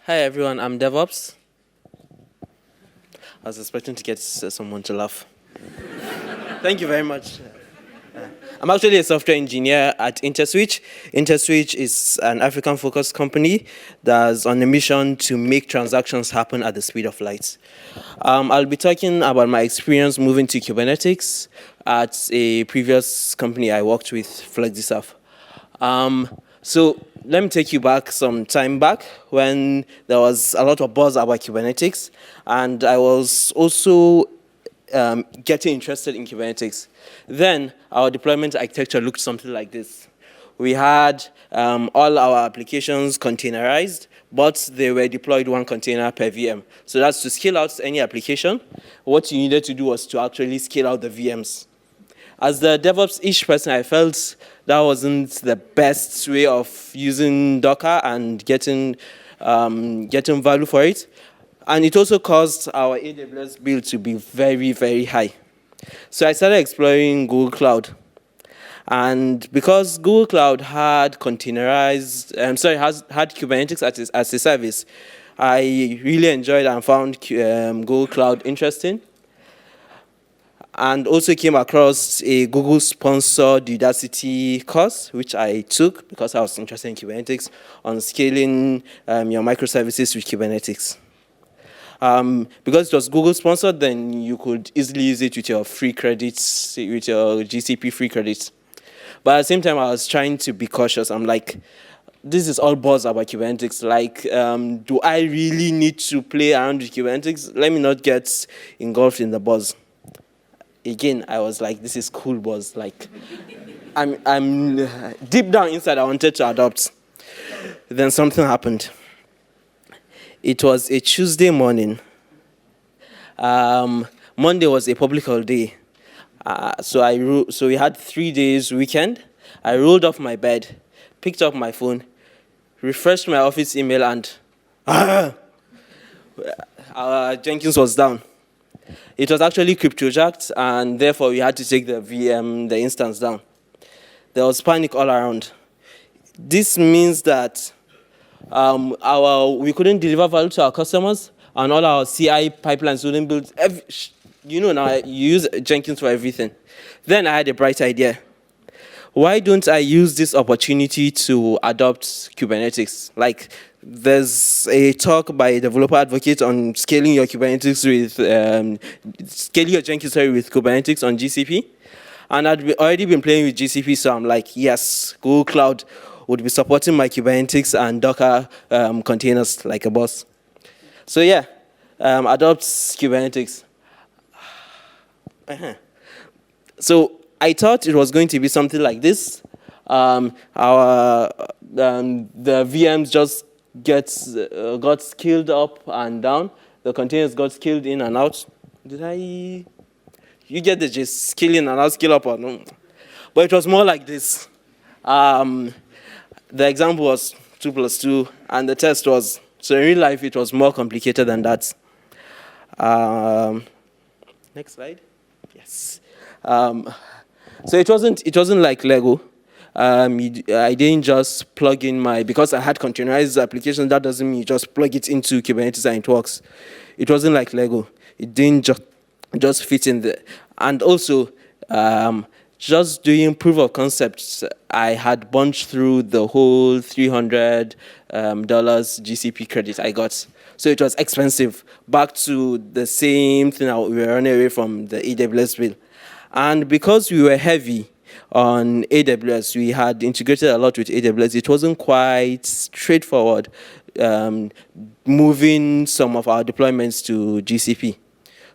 Hi everyone, I'm DevOps. I was expecting to get someone to laugh. Thank you very much. I'm actually a software engineer at Interswitch. Interswitch is an African-focused company that's on a mission to make transactions happen at the speed of light. I'll be talking about my experience moving to Kubernetes at a previous company I worked with, FlexiServe. So let me take you back some time back when there was a lot of buzz about Kubernetes, and I was also getting interested in Kubernetes. Then our deployment architecture looked something like this. We had all our applications containerized, but they were deployed one container per VM. So that's to scale out any application. What you needed to do was to actually scale out the VMs. As the DevOps-ish person, I felt that wasn't the best way of using Docker and getting value for it. And it also caused our AWS bill to be very, very high. So I started exploring Google Cloud. And because Google Cloud had containerized, had Kubernetes as a service, I really enjoyed and found Google Cloud interesting. And also came across a Google-sponsored Udacity course, which I took because I was interested in Kubernetes, on scaling your microservices with Kubernetes. Because it was Google-sponsored, then you could easily use it with your free credits, with your GCP free credits. But at the same time, I was trying to be cautious. I'm like, this is all buzz about Kubernetes. Like, do I really need to play around with Kubernetes? Let me not get engulfed in the buzz. Again, I was like, this is cool buzz. Like, I'm deep down inside, I wanted to adopt. Then something happened. It was a Tuesday morning. Monday was a public holiday. So we had 3 days weekend. I rolled off my bed, picked up my phone, refreshed my office email, and Jenkins was down. It was actually cryptojacked, and therefore we had to take the instance down. There was panic all around. This means that we couldn't deliver value to our customers, and all our CI pipelines wouldn't build. Now you use Jenkins for everything. Then I had a bright idea. Why don't I use this opportunity to adopt Kubernetes? Like, there's a talk by a developer advocate on scaling your Kubernetes scaling your Jenkins with Kubernetes on GCP. And I'd already been playing with GCP, so I'm like, yes, Google Cloud would be supporting my Kubernetes and Docker containers like a boss. So yeah, adopt Kubernetes. So I thought it was going to be something like this. The VMs just got scaled up and down. The containers got scaled in and out. You get the gist, scale in and out, scale up or no? But it was more like this. The example was 2 + 2, and the test was, so in real life, it was more complicated than that. Next slide. Yes. So it wasn't like Lego. I didn't just plug in because I had containerized applications, that doesn't mean you just plug it into Kubernetes and it works. It wasn't like Lego. It didn't just fit in there. And also, just doing proof of concepts, I had bunched through the whole $300 GCP credit I got. So it was expensive. Back to the same thing we were running away from, the AWS bill. And because we were heavy on AWS, we had integrated a lot with AWS. It wasn't quite straightforward moving some of our deployments to GCP.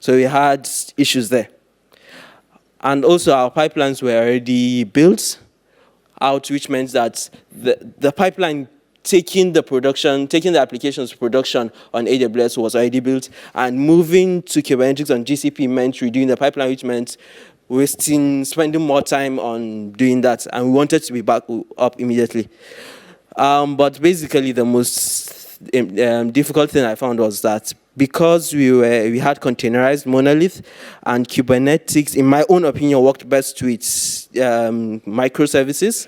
So we had issues there. And also our pipelines were already built out, which meant that the pipeline taking the applications to production on AWS was already built, and moving to Kubernetes on GCP meant redoing the pipeline, which meant spending more time on doing that, and we wanted to be back up immediately. But basically, the most difficult thing I found was that because we had containerized monolith, and Kubernetes, in my own opinion, worked best with microservices,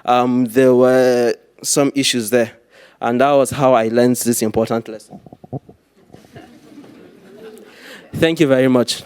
there were some issues there. And that was how I learned this important lesson. Thank you very much.